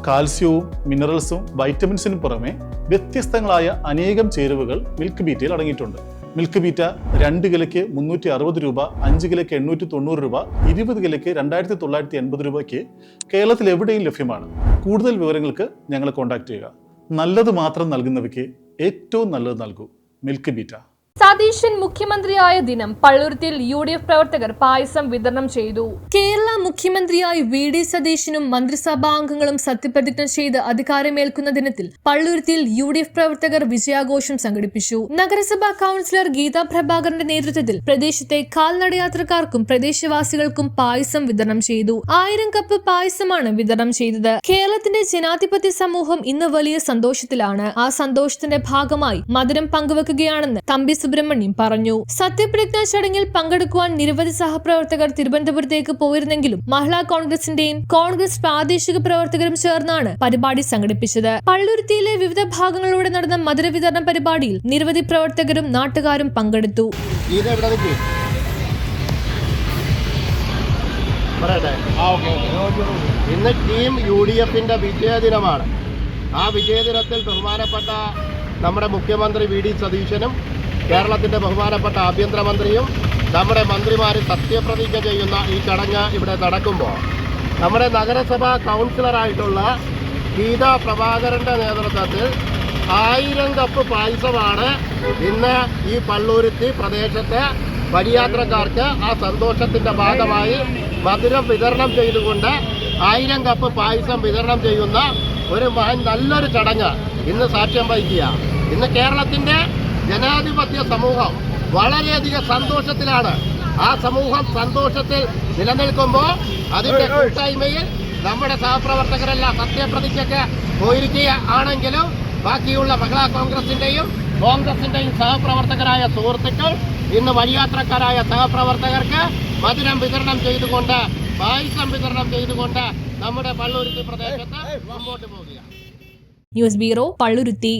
കാൽസ്യവും മിനറൽസും വൈറ്റമിൻസിനും പുറമെ വ്യത്യസ്തങ്ങളായ അനേകം ചേരുവകൾ മിൽക്ക് ബീറ്റയിൽ അടങ്ങിയിട്ടുണ്ട്. മിൽക്ക് ബീറ്റ 2 കിലോയ്ക്ക് 360 രൂപ, 5 കിലോയ്ക്ക് 890 രൂപ, 20 കിലോയ്ക്ക് 2980 രൂപയ്ക്ക് കേരളത്തിൽ എവിടെയും ലഭ്യമാണ്. കൂടുതൽ വിവരങ്ങൾക്ക് ഞങ്ങളെ കോൺടാക്ട് ചെയ്യുക. നല്ലത് മാത്രം നൽകുന്നവയ്ക്ക് ഏറ്റവും നല്ലത് നൽകൂ. Milk beta. സതീശൻ മുഖ്യമന്ത്രിയായ ദിനം പള്ളുരുത്തിയിൽ UDF പ്രവർത്തകർ പായസം വിതരണം ചെയ്തു. കേരള മുഖ്യമന്ത്രിയായി VD സതീശനും മന്ത്രിസഭാംഗങ്ങളും സത്യപ്രതിജ്ഞ ചെയ്ത് അധികാരമേൽക്കുന്ന ദിനത്തിൽ പള്ളുരുത്തിയിൽ UDF പ്രവർത്തകർ വിജയാഘോഷം സംഘടിപ്പിച്ചു. നഗരസഭാ കൗൺസിലർ ഗീതാ പ്രഭാകരന്റെ നേതൃത്വത്തിൽ പ്രദേശത്തെ കാൽനടയാത്രക്കാർക്കും പ്രദേശവാസികൾക്കും പായസം വിതരണം ചെയ്തു. 1000 കപ്പ് പായസമാണ് വിതരണം ചെയ്തത്. കേരളത്തിന്റെ ജനാധിപത്യ സമൂഹം ഇന്ന് വലിയ സന്തോഷത്തിലാണ്. ആ സന്തോഷത്തിന്റെ ഭാഗമായി മധുരം പങ്കുവെക്കുകയാണെന്ന് തമ്പി സുബ്രഹ്മണ്യം പറഞ്ഞു. സത്യപ്രതിജ്ഞാ ചടങ്ങിൽ പങ്കെടുക്കുവാൻ നിരവധി സഹപ്രവർത്തകർ തിരുവനന്തപുരത്തേക്ക് പോയിരുന്നെങ്കിലും മഹിളാ കോൺഗ്രസിന്റെയും കോൺഗ്രസ് പ്രാദേശിക പ്രവർത്തകരും ചേർന്നാണ് പരിപാടി സംഘടിപ്പിച്ചത്. പള്ളുരുത്തിയിലെ വിവിധ ഭാഗങ്ങളിലൂടെ നടന്ന മധുര വിതരണ പരിപാടിയിൽ നിരവധി പ്രവർത്തകരും നാട്ടുകാരും പങ്കെടുത്തു. ഇന്ന് ടീം UDFന്റെ വിജയദിനമാണ്. ആ വിജയദിനത്തിൽ ബഹുമാനപ്പെട്ട നമ്മുടെ മുഖ്യമന്ത്രി VD സതീശനും കേരളത്തിൻ്റെ ബഹുമാനപ്പെട്ട ആഭ്യന്തരമന്ത്രിയും നമ്മുടെ മന്ത്രിമാരും സത്യപ്രതിജ്ഞ ചെയ്യുന്ന ഈ ചടങ്ങ് ഇവിടെ നടക്കുമ്പോൾ നമ്മുടെ നഗരസഭാ കൗൺസിലറായിട്ടുള്ള ഗീതാ പ്രഭാകരൻ്റെ നേതൃത്വത്തിൽ 1000 കപ്പ് പായസമാണ് ഇന്ന് ഈ പള്ളുരുത്തി പ്രദേശത്തെ വഴിയാത്രക്കാർക്ക് ആ സന്തോഷത്തിൻ്റെ ഭാഗമായി മധുരം വിതരണം ചെയ്തുകൊണ്ട് 1000 കപ്പ് പായസം വിതരണം ചെയ്യുന്ന ഒരു നല്ലൊരു ചടങ്ങ് ഇന്ന് സാക്ഷ്യം വഹിക്കുക. ഇന്ന് കേരളത്തിൻ്റെ ജനാധിപത്യ സമൂഹം വളരെയധികം സന്തോഷത്തിലാണ്. ആ സമൂഹം സന്തോഷത്തിൽ നിലനിൽക്കുമ്പോൾ അതിൻ്റെ കൂട്ടായ്മയിൽ നമ്മുടെ സഹപ്രവർത്തകരെല്ലാം സത്യപ്രതിജ്ഞയ്ക്ക് പോയിരിക്കുക ആണെങ്കിലും ബാക്കിയുള്ള മഹിളാ കോൺഗ്രസിൻ്റെയും സഹപ്രവർത്തകരായ സുഹൃത്തുക്കൾ ഇന്ന് വഴിയാത്രക്കാരായ സഹപ്രവർത്തകർക്ക് മധുരം വിതരണം ചെയ്തുകൊണ്ട് പായസം വിതരണം ചെയ്തുകൊണ്ട് നമ്മുടെ പള്ളുരുത്തി പ്രദേശത്ത് മുമ്പോട്ട് പോകുക. News bureau, Palluruthy.